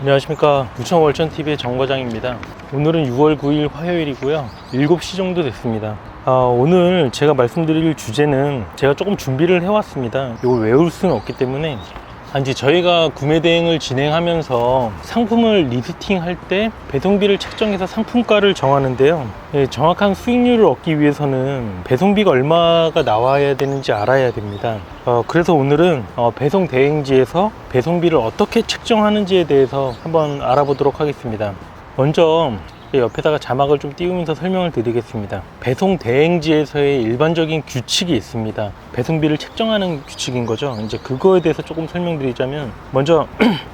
안녕하십니까. 부천 월천TV의 정과장입니다. 오늘은 6월 9일 화요일이고요. 7시 정도 됐습니다. 오늘 제가 말씀드릴 주제는 제가 조금 준비를 해왔습니다. 이걸 외울 수는 없기 때문에 이제 저희가 구매 대행을 진행하면서 상품을 리스팅할 때 배송비를 책정해서 상품가를 정하는데요. 정확한 수익률을 얻기 위해서는 배송비가 얼마가 나와야 되는지 알아야 됩니다. 그래서 오늘은 배송 대행지에서 배송비를 어떻게 책정하는지에 대해서 한번 알아보도록 하겠습니다. 먼저 옆에다가 자막을 좀 띄우면서 설명을 드리겠습니다. 배송 대행지에서의 일반적인 규칙이 있습니다. 배송비를 책정하는 규칙인 거죠. 이제 그거에 대해서 조금 설명드리자면, 먼저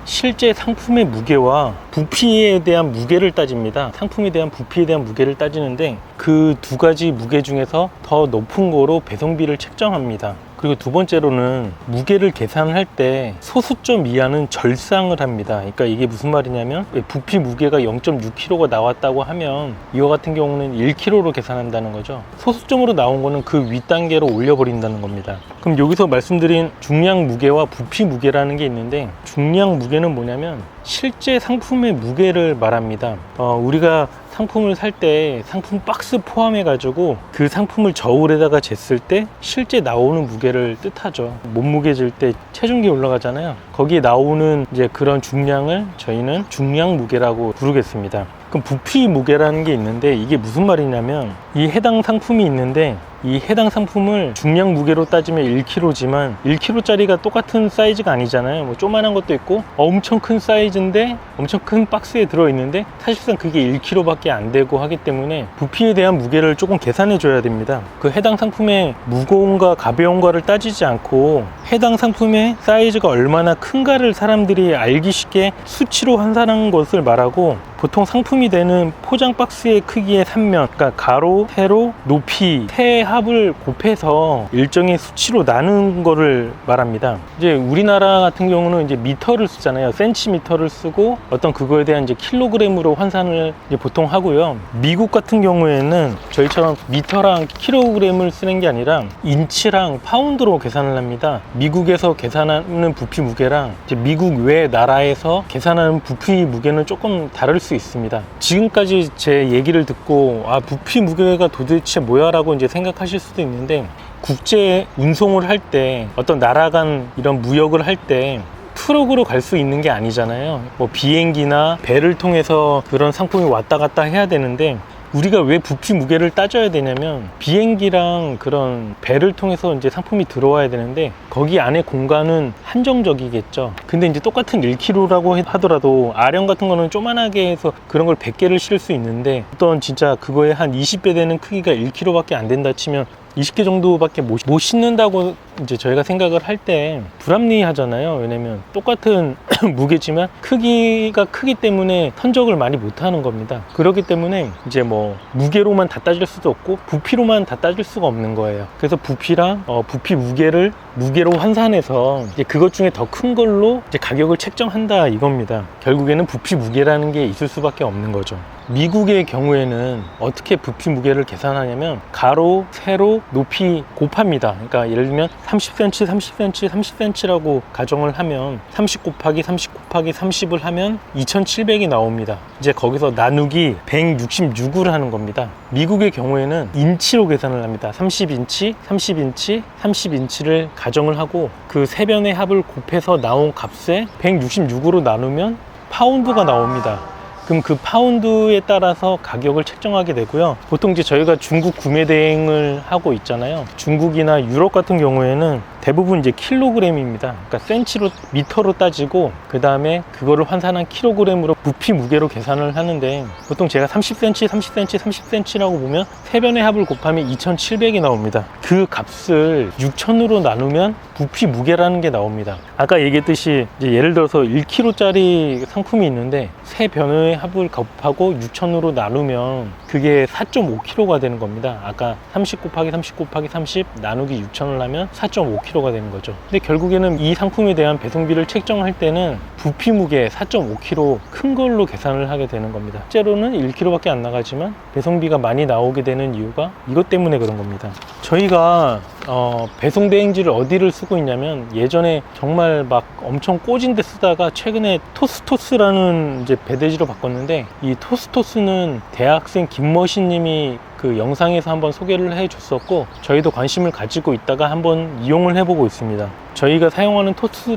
실제 상품의 무게와 부피에 대한 무게를 따집니다. 상품에 대한 부피에 대한 무게를 따지는데 그 두 가지 무게 중에서 더 높은 거로 배송비를 책정합니다. 그리고 두 번째로는 무게를 계산할 때 소수점 이하는 절상을 합니다. 그러니까 이게 무슨 말이냐면, 부피 무게가 0.6kg가 나왔다고 하면 이와 같은 경우는 1kg로 계산한다는 거죠. 소수점으로 나온 거는 그 윗단계로 올려버린다는 겁니다. 그럼 여기서 말씀드린 중량 무게와 부피 무게라는 게 있는데, 중량 무게는 뭐냐면 실제 상품의 무게를 말합니다. 우리가 상품을 살 때 상품 박스 포함해 가지고 그 상품을 저울에다가 쟀을 때 실제 나오는 무게를 뜻하죠. 몸무게 잴 때 체중계 올라가잖아요. 거기에 나오는 이제 그런 중량을 저희는 중량 무게라고 부르겠습니다. 그럼 부피 무게라는 게 있는데, 이게 무슨 말이냐면, 이 해당 상품이 있는데 이 해당 상품을 중량 무게로 따지면 1kg지만 1kg짜리가 똑같은 사이즈가 아니잖아요. 뭐 조그만한 것도 있고 엄청 큰 사이즈인데 엄청 큰 박스에 들어있는데 사실상 그게 1kg밖에 안 되고 하기 때문에 부피에 대한 무게를 조금 계산해 줘야 됩니다. 그 해당 상품의 무거움과 가벼움과를 따지지 않고 해당 상품의 사이즈가 얼마나 큰가를 사람들이 알기 쉽게 수치로 환산한 것을 말하고, 보통 상품이 되는 포장 박스의 크기의 3면, 그러니까 가로, 세로, 높이 세 합을 곱해서 일정의 수치로 나눈 거를 말합니다. 이제 우리나라 같은 경우는 이제 미터를 쓰잖아요. 센티미터를 쓰고 어떤 그거에 대한 이제 킬로그램으로 환산을 이제 보통 하고요. 미국 같은 경우에는 저희처럼 미터랑 킬로그램을 쓰는 게 아니라 인치랑 파운드로 계산을 합니다. 미국에서 계산하는 부피 무게랑 이제 미국 외 나라에서 계산하는 부피 무게는 조금 다를 수 있습니다. 지금까지 제 얘기를 듣고 부피 무게가 도대체 뭐야 라고 이제 생각하실 수도 있는데, 국제 운송을 할 때 어떤 나라 간 이런 무역을 할 때 트럭으로 갈 수 있는 게 아니잖아요. 뭐 비행기나 배를 통해서 그런 상품이 왔다 갔다 해야 되는데, 우리가 왜 부피 무게를 따져야 되냐면, 비행기랑 그런 배를 통해서 이제 상품이 들어와야 되는데 거기 안에 공간은 한정적이겠죠. 근데 이제 똑같은 1kg라고 하더라도 아령 같은 거는 조만하게 해서 그런 걸 100개를 실을 수 있는데, 어떤 진짜 그거에 한 20배 되는 크기가 1kg밖에 안 된다 치면 20개 정도밖에 못 싣는다고 이제 저희가 생각을 할 때 불합리하잖아요. 왜냐면 똑같은 무게지만 크기가 크기 때문에 선적을 많이 못 하는 겁니다. 그렇기 때문에 이제 뭐 무게로만 다 따질 수도 없고 부피로만 다 따질 수가 없는 거예요. 그래서 부피랑 부피 무게를 무게로 환산해서 이제 그것 중에 더 큰 걸로 이제 가격을 책정한다 이겁니다. 결국에는 부피 무게라는 게 있을 수밖에 없는 거죠. 미국의 경우에는 어떻게 부피 무게를 계산하냐면 가로, 세로, 높이 곱합니다. 그러니까 예를 들면 30cm, 30cm, 30cm라고 가정을 하면 30 곱하기 30 곱하기 30을 하면 2700이 나옵니다. 이제 거기서 나누기 166을 하는 겁니다. 미국의 경우에는 인치로 계산을 합니다. 30인치, 30인치, 30인치를 가정을 하고 그 세 변의 합을 곱해서 나온 값에 166으로 나누면 파운드가 나옵니다. 그럼 그 파운드에 따라서 가격을 책정하게 되고요. 보통 이제 저희가 중국 구매 대행을 하고 있잖아요. 중국이나 유럽 같은 경우에는 대부분 이제 킬로그램입니다. 그러니까 센치로, 미터로 따지고 그 다음에 그거를 환산한 킬로그램으로 부피 무게로 계산을 하는데, 보통 제가 30cm, 30cm, 30cm라고 보면 세 변의 합을 곱하면 2700이 나옵니다. 그 값을 6000으로 나누면 부피 무게라는 게 나옵니다. 아까 얘기했듯이 이제 예를 들어서 1kg짜리 상품이 있는데 세 변의 합을 곱하고 6000으로 나누면 그게 4.5kg가 되는 겁니다. 아까 30 곱하기 30 곱하기 30 나누기 6000을 하면 4.5kg가 되는 거죠. 근데 결국에는 이 상품에 대한 배송비를 책정할 때는 부피 무게 4.5kg 큰 걸로 계산을 하게 되는 겁니다. 실제로는 1kg밖에 안 나가지만 배송비가 많이 나오게 되는 이유가 이것 때문에 그런 겁니다. 저희가 배송 대행지를 어디를 쓰고 쓰고 있냐면, 예전에 정말 막 엄청 꽂은 데 쓰다가 최근에 토스토스라는 이제 배대지로 바꿨는데, 이 토스토스는 대학생 김머신 님이 그 영상에서 한번 소개를 해 줬었고, 저희도 관심을 가지고 있다가 한번 이용을 해보고 있습니다. 저희가 사용하는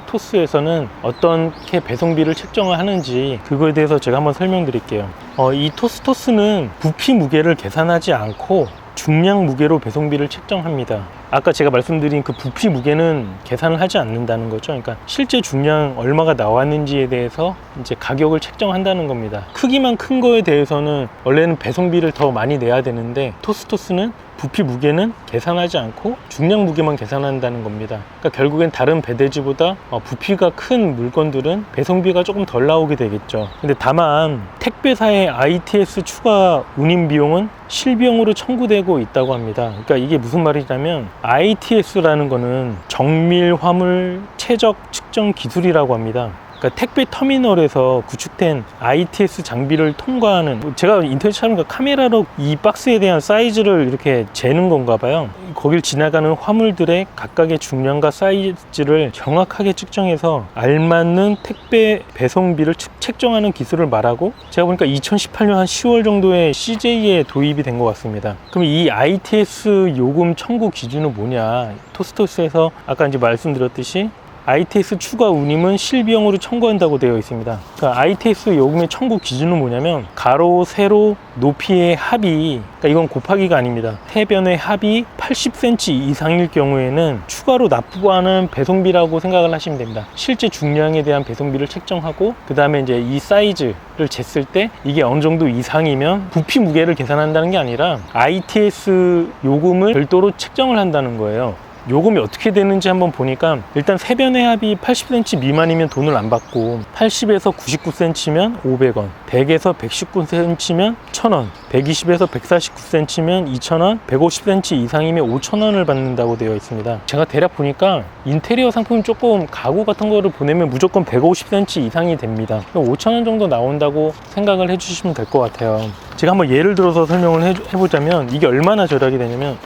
토스에서는 어떻게 배송비를 책정을 하는지 그거에 대해서 제가 한번 설명드릴게요. 이 토스는 부피 무게를 계산하지 않고 중량 무게로 배송비를 책정합니다. 아까 제가 말씀드린 그 부피 무게는 계산을 하지 않는다는 거죠. 그러니까 실제 중량 얼마가 나왔는지에 대해서 이제 가격을 책정한다는 겁니다. 크기만 큰 거에 대해서는 원래는 배송비를 더 많이 내야 되는데, 토스는 부피 무게는 계산하지 않고 중량 무게만 계산한다는 겁니다. 그러니까 결국엔 다른 배대지보다 부피가 큰 물건들은 배송비가 조금 덜 나오게 되겠죠. 근데 다만 택배사의 ITS 추가 운임 비용은 실비용으로 청구되고 있다고 합니다. 그러니까 이게 무슨 말이냐면, ITS라는 거는 정밀 화물 최적 측정 기술이라고 합니다. 그러니까 택배 터미널에서 구축된 ITS 장비를 통과하는, 제가 인터넷 찾으니까 카메라로 이 박스에 대한 사이즈를 이렇게 재는 건가 봐요. 거길 지나가는 화물들의 각각의 중량과 사이즈를 정확하게 측정해서 알맞는 택배 배송비를 책정하는 기술을 말하고, 제가 보니까 2018년 한 10월 정도에 CJ에 도입이 된 것 같습니다. 그럼 이 ITS 요금 청구 기준은 뭐냐? 토스에서 아까 이제 말씀드렸듯이 ITS 추가 운임은 실비용으로 청구한다고 되어 있습니다. 그러니까 ITS 요금의 청구 기준은 뭐냐면, 가로, 세로, 높이의 합이, 그러니까 이건 곱하기가 아닙니다. 해변의 합이 80cm 이상일 경우에는 추가로 납부하는 배송비라고 생각을 하시면 됩니다. 실제 중량에 대한 배송비를 책정하고, 그 다음에 이제 이 사이즈를 쟀을 때 이게 어느 정도 이상이면 부피 무게를 계산한다는 게 아니라 ITS 요금을 별도로 책정을 한다는 거예요. 요금이 어떻게 되는지 한번 보니까, 일단 세변의 합이 80cm 미만이면 돈을 안 받고, 80에서 99cm면 500원, 100에서 119cm면 1000원, 120에서 149cm면 2000원, 150cm 이상이면 5000원을 받는다고 되어 있습니다. 제가 대략 보니까 인테리어 상품 조금 가구 같은 거를 보내면 무조건 150cm 이상이 됩니다. 5000원 정도 나온다고 생각을 해주시면 될 것 같아요. 제가 한번 예를 들어서 설명을 해보자면, 이게 얼마나 절약이 되냐면,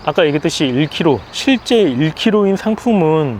아까 얘기했듯이 1kg, 실제 1kg인 상품은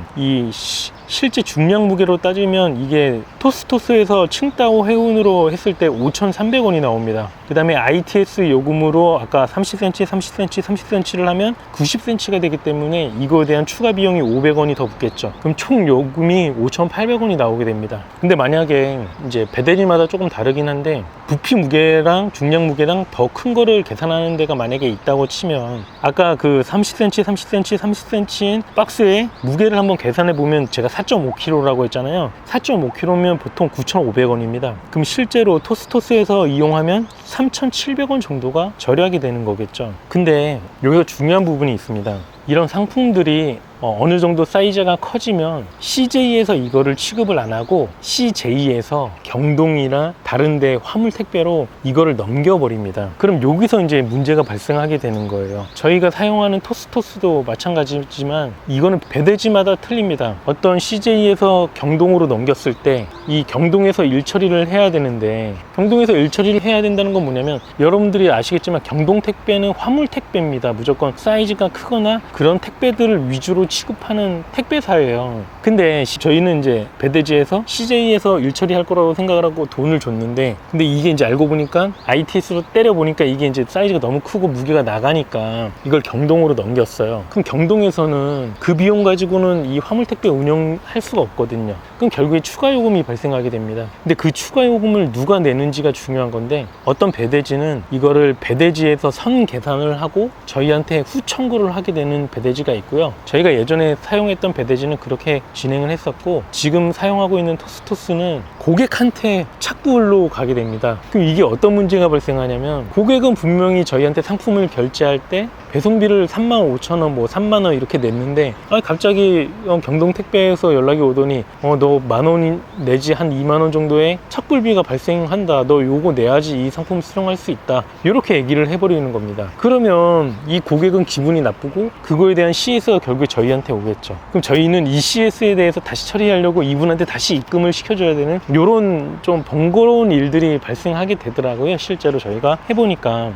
실제 중량 무게로 따지면 이게 토스에서 칭따오 해운으로 했을 때 5,300원이 나옵니다. 그 다음에 ITS 요금으로 아까 30cm, 30cm, 30cm를 하면 90cm가 되기 때문에 이거에 대한 추가 비용이 500원이 더 붙겠죠. 그럼 총 요금이 5,800원이 나오게 됩니다. 근데 만약에 이제 배대리마다 조금 다르긴 한데, 부피 무게랑 중량 무게랑 더 큰 거를 계산하는 데가 만약에 있다고 치면, 아까 그 30cm, 30cm, 30cm인 박스에 무게를 한번 계산해 보면, 제가 4.5kg라고 했잖아요. 4.5kg면 보통 9,500원입니다. 그럼 실제로 토스에서 이용하면 3,700원 정도가 절약이 되는 거겠죠. 근데 여기서 중요한 부분이 있습니다. 이런 상품들이 어느 정도 사이즈가 커지면 CJ에서 이거를 취급을 안 하고 CJ에서 경동이나 다른데 화물 택배로 이거를 넘겨버립니다. 그럼 여기서 이제 문제가 발생하게 되는 거예요. 저희가 사용하는 토스도 마찬가지지만 이거는 배대지마다 틀립니다. 어떤 CJ에서 경동으로 넘겼을 때 이 경동에서 일 처리를 해야 되는데, 경동에서 일 처리를 해야 된다는 건 뭐냐면, 여러분들이 아시겠지만 경동 택배는 화물 택배입니다. 무조건 사이즈가 크거나 그런 택배들을 위주로 취급하는 택배사예요. 근데 저희는 이제 배대지에서 CJ에서 일 처리할 거라고 생각을 하고 돈을 줬는데, 근데 이게 이제 알고 보니까 ITS로 때려 보니까 이게 이제 사이즈가 너무 크고 무게가 나가니까 이걸 경동으로 넘겼어요. 그럼 경동에서는 그 비용 가지고는 이 화물 택배 운영할 수가 없거든요. 그럼 결국에 추가 요금이 발생하게 됩니다. 근데 그 추가 요금을 누가 내는지가 중요한 건데, 어떤 배대지는 이거를 배대지에서 선 계산을 하고 저희한테 후 청구를 하게 되는 배대지가 있고요. 저희가 예전에 사용했던 배대지는 그렇게 진행을 했었고, 지금 사용하고 있는 토스는 고객한테 착불로 가게 됩니다. 그럼 이게 어떤 문제가 발생하냐면, 고객은 분명히 저희한테 상품을 결제할 때 배송비를 35,000원, 뭐 3만원 이렇게 냈는데, 갑자기 경동택배에서 연락이 오더니 너 만원 내지 한 2만원 정도의 착불비가 발생한다, 너 요거 내야지 이 상품 수령할 수 있다, 이렇게 얘기를 해버리는 겁니다. 그러면 이 고객은 기분이 나쁘고 그거에 대한 CS가 결국에 저희한테 오겠죠. 그럼 저희는 이 CS에 대해서 다시 처리하려고 이분한테 다시 입금을 시켜줘야 되는, 이런 좀 번거로운 일들이 발생하게 되더라고요. 실제로 저희가 해보니까.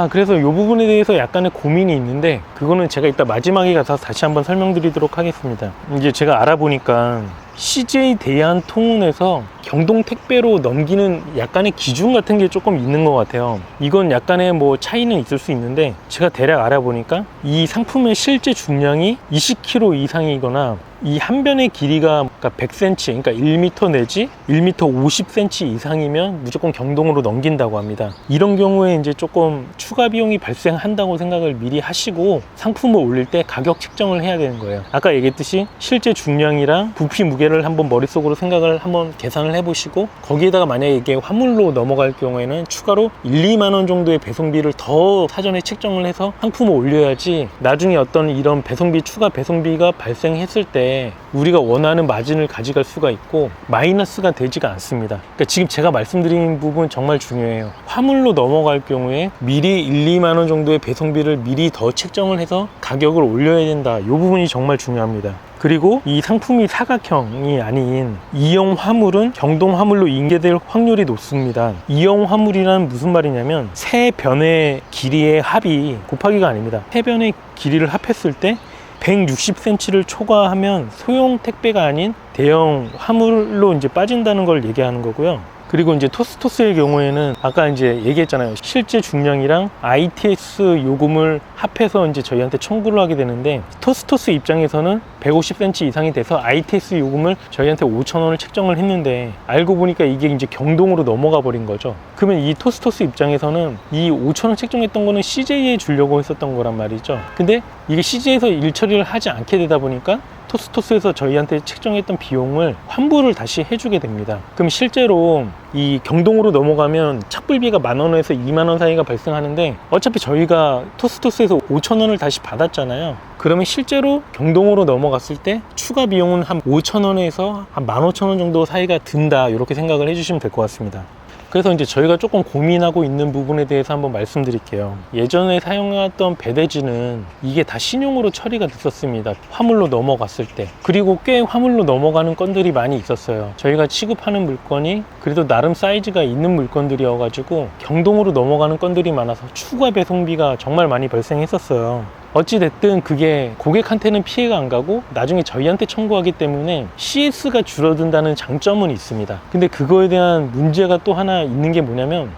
그래서 이 부분에 대해서 약간의 고민이 있는데, 그거는 제가 이따 마지막에 가서 다시 한번 설명드리도록 하겠습니다. 이제 제가 알아보니까 CJ 대한통운에서 경동 택배로 넘기는 약간의 기준 같은 게 조금 있는 것 같아요. 이건 약간의 뭐 차이는 있을 수 있는데, 제가 대략 알아보니까 이 상품의 실제 중량이 20kg 이상이거나 이 한 변의 길이가 100cm, 그러니까 1m 내지 1m 50cm 이상이면 무조건 경동으로 넘긴다고 합니다. 이런 경우에 이제 조금 추가 비용이 발생한다고 생각을 미리 하시고 상품을 올릴 때 가격 책정을 해야 되는 거예요. 아까 얘기했듯이 실제 중량이랑 부피 무게를 한번 머릿속으로 생각을 한번 계산을 해보시고, 거기에다가 만약에 이게 화물로 넘어갈 경우에는 추가로 1-2만 원 정도의 배송비를 더 사전에 책정을 해서 상품을 올려야지 나중에 어떤 이런 배송비, 추가 배송비가 발생했을 때 우리가 원하는 마진을 가져갈 수가 있고 마이너스가 되지가 않습니다. 그러니까 지금 제가 말씀드린 부분 정말 중요해요. 화물로 넘어갈 경우에 미리 1-2만 원 정도의 배송비를 미리 더 책정을 해서 가격을 올려야 된다. 이 부분이 정말 중요합니다. 그리고 이 상품이 사각형이 아닌 이형 화물은 경동 화물로 인계될 확률이 높습니다. 이형 화물이란 무슨 말이냐면 세 변의 길이의 합이 곱하기가 아닙니다. 세 변의 길이를 합했을 때 160cm를 초과하면 소형 택배가 아닌 대형 화물로 이제 빠진다는 걸 얘기하는 거고요. 그리고 이제 토스토스의 경우에는 아까 이제 얘기했잖아요. 실제 중량이랑 ITS 요금을 합해서 이제 저희한테 청구를 하게 되는데, 토스토스 입장에서는 150cm 이상이 돼서 ITS 요금을 저희한테 5,000원을 책정을 했는데, 알고 보니까 이게 이제 경동으로 넘어가 버린 거죠. 그러면 이 토스토스 입장에서는 이 5,000원 책정했던 거는 CJ에 주려고 했었던 거란 말이죠. 근데 이게 CJ에서 일 처리를 하지 않게 되다 보니까 토스토스에서 저희한테 책정했던 비용을 환불을 다시 해주게 됩니다. 그럼 실제로 이 경동으로 넘어가면 착불비가 10,000원에서 20,000원 사이가 발생하는데, 어차피 저희가 토스토스에서 5,000원을 다시 받았잖아요. 그러면 실제로 경동으로 넘어갔을 때 추가 비용은 한 5,000원에서 한 15,000원 정도 사이가 든다, 이렇게 생각을 해주시면 될 것 같습니다. 그래서 이제 저희가 조금 고민하고 있는 부분에 대해서 한번 말씀드릴게요. 예전에 사용했던 배대지는 이게 다 신용으로 처리가 됐었습니다. 화물로 넘어갔을 때. 그리고 꽤 화물로 넘어가는 건들이 많이 있었어요. 저희가 취급하는 물건이 그래도 나름 사이즈가 있는 물건들이어가지고 경동으로 넘어가는 건들이 많아서 추가 배송비가 정말 많이 발생했었어요. 어찌됐든 그게 고객한테는 피해가 안 가고 나중에 저희한테 청구하기 때문에 CS가 줄어든다는 장점은 있습니다. 근데 그거에 대한 문제가 또 하나 있는 게 뭐냐면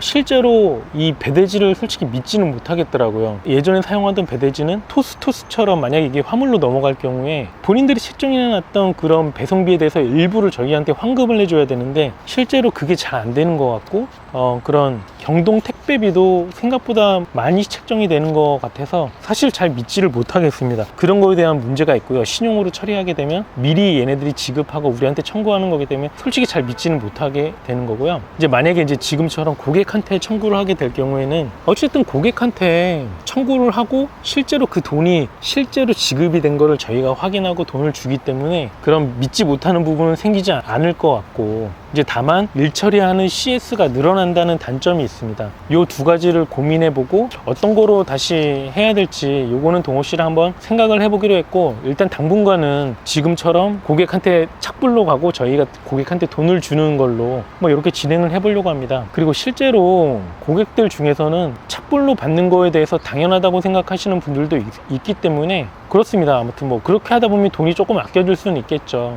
실제로 이 배대지를 솔직히 믿지는 못하겠더라고요. 예전에 사용하던 배대지는 토스토스처럼 만약에 이게 화물로 넘어갈 경우에 본인들이 책정해놨던 그런 배송비에 대해서 일부를 저희한테 환급을 해줘야 되는데, 실제로 그게 잘 안 되는 것 같고 그런 경동 택배비도 생각보다 많이 책정이 되는 것 같아서 사실 잘 믿지를 못하겠습니다. 그런 거에 대한 문제가 있고요. 신용으로 처리하게 되면 미리 얘네들이 지급하고 우리한테 청구하는 거기 때문에 솔직히 잘 믿지는 못하게 되는 거고요. 이제 만약에 이제 지금처럼 고객한테 청구를 하게 될 경우에는 어쨌든 고객한테 청구를 하고 실제로 그 돈이 실제로 지급이 된 거를 저희가 확인하고 돈을 주기 때문에 그런 믿지 못하는 부분은 생기지 않을 것 같고, 이제 다만 일 처리하는 CS가 늘어난다는 단점이 있습니다. 이 두 가지를 고민해보고 어떤 거로 다시 해야 될지 요거는 동호 씨랑 한번 생각을 해보기로 했고, 일단 당분간은 지금처럼 고객한테 착불로 가고 저희가 고객한테 돈을 주는 걸로 뭐 이렇게 진행을 해보려고 합니다. 그리고 실제로 고객들 중에서는 착불로 받는 거에 대해서 당연하다고 생각하시는 분들도 있기 때문에 그렇습니다. 아무튼 뭐 그렇게 하다 보면 돈이 조금 아껴질 수는 있겠죠.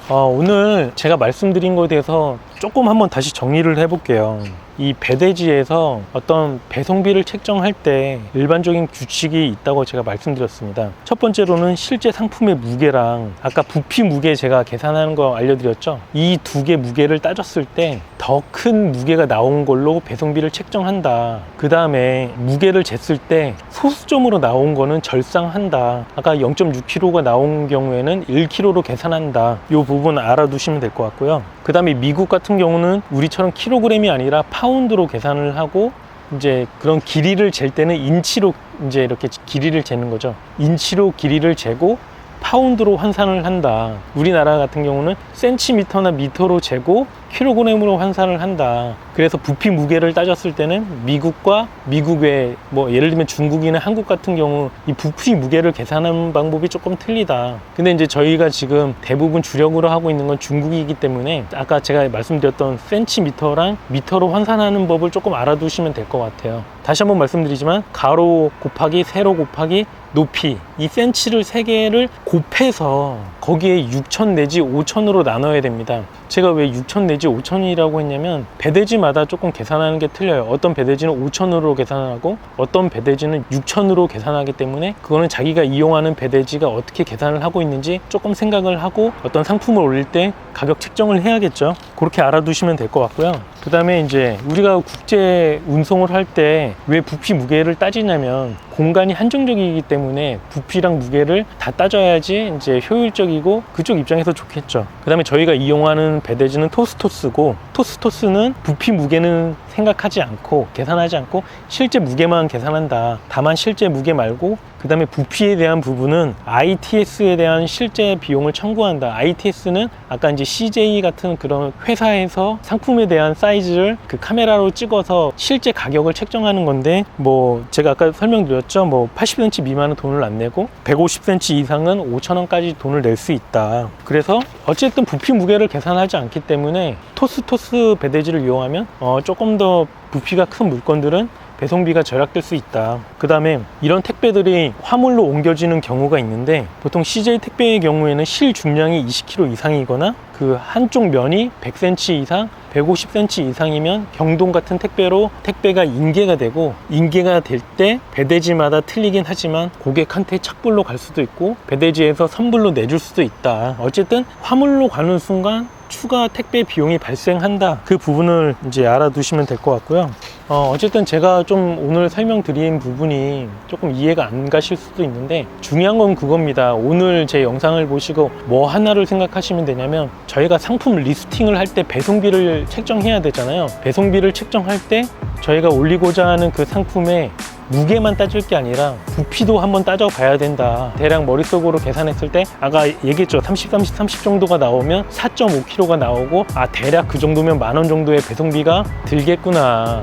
오늘 제가 말씀드린 거에 대해서 조금 한번 다시 정리를 해볼게요. 이 배대지에서 어떤 배송비를 책정할 때 일반적인 규칙이 있다고 제가 말씀드렸습니다. 첫 번째로는 실제 상품의 무게랑 아까 부피 무게 제가 계산하는 거 알려드렸죠. 이 두 개 무게를 따졌을 때 더 큰 무게가 나온 걸로 배송비를 책정한다. 그 다음에 무게를 쟀을 때 소수점으로 나온 거는 절상한다. 아까 0.6kg가 나온 경우에는 1kg로 계산한다. 이 부분 알아두시면 될 것 같고요. 그 다음에 미국 같은 경우는 우리처럼 킬로그램이 아니라 파운드로 계산을 하고, 이제 그런 길이를 잴 때는 인치로 이제 이렇게 길이를 재는 거죠. 인치로 길이를 재고 파운드로 환산을 한다. 우리나라 같은 경우는 센티미터나 미터로 재고 킬로그램으로 환산을 한다. 그래서 부피 무게를 따졌을 때는 미국과 미국의 뭐 예를 들면 중국이나 한국 같은 경우 이 부피 무게를 계산하는 방법이 조금 틀리다. 근데 이제 저희가 지금 대부분 주력으로 하고 있는 건 중국이기 때문에 아까 제가 말씀드렸던 센티미터랑 미터로 환산하는 법을 조금 알아두시면 될 것 같아요. 다시 한번 말씀드리지만 가로 곱하기 세로 곱하기 높이, 이 센치를 3개를 곱해서 거기에 6천 내지 5천으로 나눠야 됩니다. 제가 왜 6천 내지 5천이라고 했냐면 배대지마다 조금 계산하는 게 틀려요. 어떤 배대지는 5천으로 계산하고 어떤 배대지는 6천으로 계산하기 때문에 그거는 자기가 이용하는 배대지가 어떻게 계산을 하고 있는지 조금 생각을 하고 어떤 상품을 올릴 때 가격 책정을 해야겠죠. 그렇게 알아두시면 될 것 같고요. 그 다음에 이제 우리가 국제 운송을 할 때 왜 부피 무게를 따지냐면 공간이 한정적이기 때문에 부피랑 무게를 다 따져야지 이제 효율적이고 그쪽 입장에서 좋겠죠. 그 다음에 저희가 이용하는 배대지는 토스토스고, 토스토스는 부피 무게는 생각하지 않고 계산하지 않고 실제 무게만 계산한다. 다만 실제 무게 말고 그 다음에 부피에 대한 부분은 ITS에 대한 실제 비용을 청구한다. ITS는 아까 이제 CJ 같은 그런 회사에서 상품에 대한 사이즈를 그 카메라로 찍어서 실제 가격을 책정하는 건데, 뭐 제가 아까 설명드렸죠. 뭐 80cm 미만은 돈을 안 내고 150cm 이상은 5,000원까지 돈을 낼 수 있다. 그래서 어쨌든 부피 무게를 계산하지 않기 때문에 토스 배대지를 이용하면 조금 더 부피가 큰 물건들은 배송비가 절약될 수 있다. 그 다음에 이런 택배들이 화물로 옮겨지는 경우가 있는데 보통 CJ 택배의 경우에는 실 중량이 20kg 이상이거나 그 한쪽 면이 100cm 이상 150cm 이상이면 경동 같은 택배로 택배가 인계가 되고, 인계가 될 때 배대지마다 틀리긴 하지만 고객한테 착불로 갈 수도 있고 배대지에서 선불로 내줄 수도 있다. 어쨌든 화물로 가는 순간 추가 택배 비용이 발생한다. 그 부분을 이제 알아두시면 될 것 같고요. 어쨌든 제가 좀 오늘 설명드린 부분이 조금 이해가 안 가실 수도 있는데 중요한 건 그겁니다. 오늘 제 영상을 보시고 뭐 하나를 생각하시면 되냐면, 저희가 상품 리스팅을 할 때 배송비를 책정해야 되잖아요. 배송비를 책정할 때 저희가 올리고자 하는 그 상품의 무게만 따질 게 아니라 부피도 한번 따져봐야 된다. 대략 머릿속으로 계산했을 때 아까 얘기했죠. 30, 30, 30 정도가 나오면 4.5kg가 나오고 대략 그 정도면 10,000원 정도의 배송비가 들겠구나.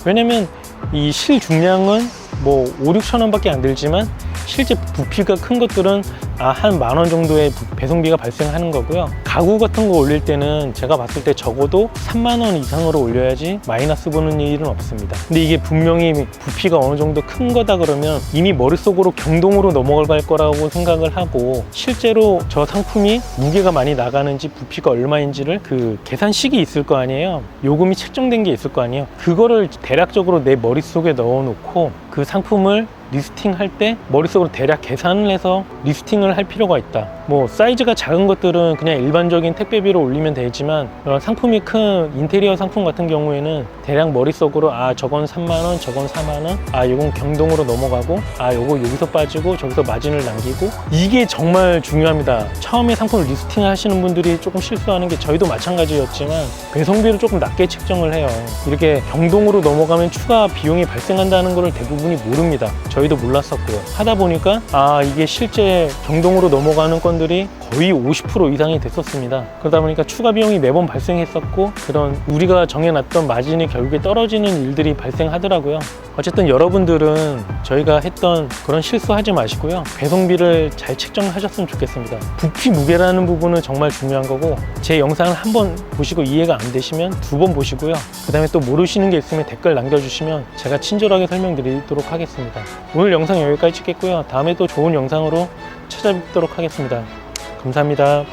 왜냐면 이 실 중량은 뭐 5, 6천 원밖에 안 들지만 실제 부피가 큰 것들은 한 10,000원 정도의 배송비가 발생하는 거고요. 가구 같은 거 올릴 때는 제가 봤을 때 적어도 30,000원 이상으로 올려야지 마이너스 보는 일은 없습니다. 근데 이게 분명히 부피가 어느 정도 큰 거다 그러면 이미 머릿속으로 경동으로 넘어갈 거라고 생각을 하고, 실제로 저 상품이 무게가 많이 나가는지 부피가 얼마인지를 그 계산식이 있을 거 아니에요. 요금이 책정된 게 있을 거 아니에요. 그거를 대략적으로 내 머릿속에 넣어놓고 그 상품을 리스팅할 때 머릿속으로 대략 계산을 해서 리스팅을 할 필요가 있다. 뭐 사이즈가 작은 것들은 그냥 일반적인 택배비로 올리면 되지만 상품이 큰 인테리어 상품 같은 경우에는 대략 머릿속으로 저건 30,000원, 저건 40,000원, 요건 경동으로 넘어가고 요거 여기서 빠지고 저기서 마진을 남기고, 이게 정말 중요합니다. 처음에 상품 리스팅 하시는 분들이 조금 실수하는 게, 저희도 마찬가지였지만 배송비를 조금 낮게 책정을 해요. 이렇게 경동으로 넘어가면 추가 비용이 발생한다는 걸 대부분이 모릅니다. 저희도 몰랐었고요. 하다 보니까 이게 실제 경동으로 넘어가는 건들이 거의 50% 이상이 됐었습니다. 그러다 보니까 추가 비용이 매번 발생했었고, 그런 우리가 정해놨던 마진이 결국에 떨어지는 일들이 발생하더라고요. 어쨌든 여러분들은 저희가 했던 그런 실수하지 마시고요. 배송비를 잘 책정하셨으면 좋겠습니다. 부피 무게라는 부분은 정말 중요한 거고, 제 영상을 한번 보시고 이해가 안 되시면 2번 보시고요. 그 다음에 또 모르시는 게 있으면 댓글 남겨주시면 제가 친절하게 설명드리도록 하겠습니다. 오늘 영상 여기까지 찍겠고요. 다음에 또 좋은 영상으로 찾아뵙도록 하겠습니다. 감사합니다.